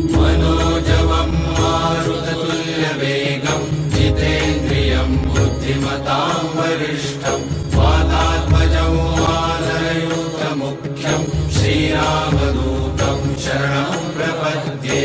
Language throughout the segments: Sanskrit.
मनोजवं मारुततुल्यवेगं जितेन्द्रियं बुद्धिमतां वरिष्ठं वातात्मजं वानरयूथमुख्यं श्रीरामदूतं शरणं प्रपद्ये।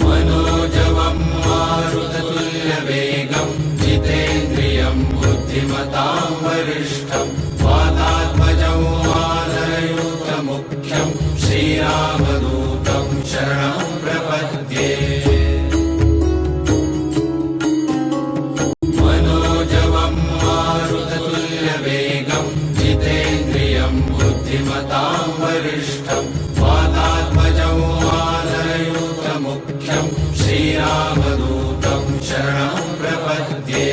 मनोजवं मारुततुल्यवेगं जितेन्द्रियं बुद्धिमतां वरिष्ठं वातात्मजं वानरयूथमुख्यं श्रीरामदूतं शरणं प्रपद्ये। मनोजवं मारुततुल्यवेगं जितेन्द्रियं बुद्धिमतां वरिष्ठं वातात्मजं वानरयूथमुख्यं श्रीरामदूतं शरणं प्रपद्ये।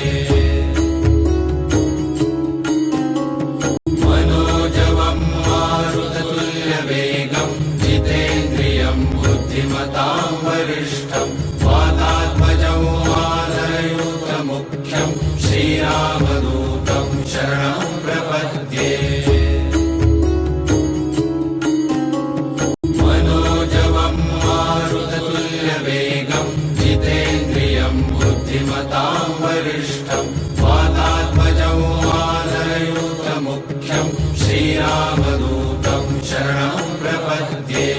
मनोजवं मारुततुल्यवेगं जितेन्द्रियं बुद्धिमतां वरिष्ठं वातात्मजं वानरयूथमुख्यं श्रीरामदूतं शरणं प्रपद्ये। मनोजवं मारुततुल्यवेगं जितेन्द्रियं बुद्धिमतां वरिष्ठं वातात्मजं वानरयूथमुख्यं श्रीरामदूतं शरणं प्रपद्ये।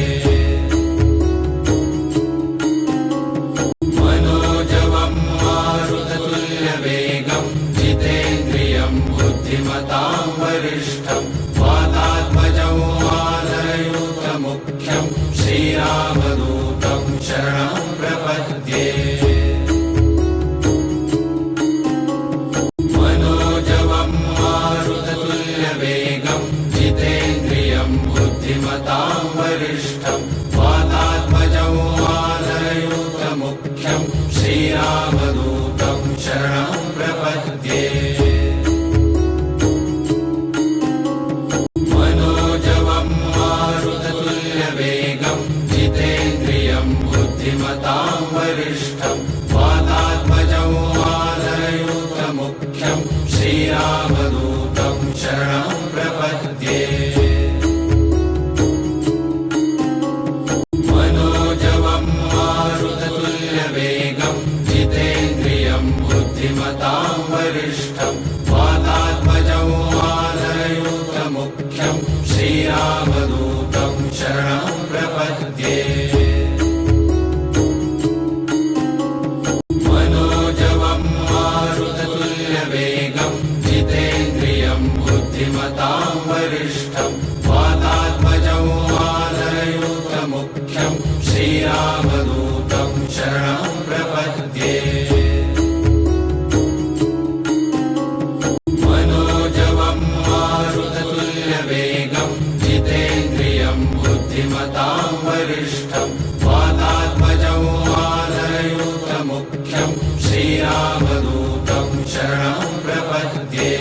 मनोजवं मारुततुल्यवेगं जितेन्द्रियं बुद्धिमतां वरिष्ठं वातात्मजं वानरयूथमुख्यं श्रीरामदूतं शरणं प्रपद्ये। मनोजवं मारुततुल्यवेगं जितेन्द्रियं बुद्धिमतां वरिष्ठं वातात्मजं वानरयूथमुख्यं श्रीरामदूतं शरणं प्रपद्ये। मनोजवं मारुततुल्यवेगं जितेन्द्रियं बुद्धिमतां वरिष्ठं वातात्मजं वानरयूथमुख्यं श्रीरामदूतं शरणं प्रपद्ये। मनोजवं मारुततुल्यवेगं जितेन्द्रियं बुद्धिमतां वरिष्ठं वातात्मजं वानरयूथमुख्यं श्रीरामदूतं शरणं प्रपद्ये। मनोजवं मारुततुल्यवेगं जितेन्द्रियं बुद्धिमतां वरिष्ठं वातात्मजं वानरयूथमुख्यं श्रीरामदूतं शरणं प्रपद्ये। मनोजवं मारुततुल्यवेगं जितेन्द्रियं बुद्धिमतां वरिष्ठं वातात्मजं वानरयूथमुख्यं श्रीरामदूतं शरणं प्रपद्ये।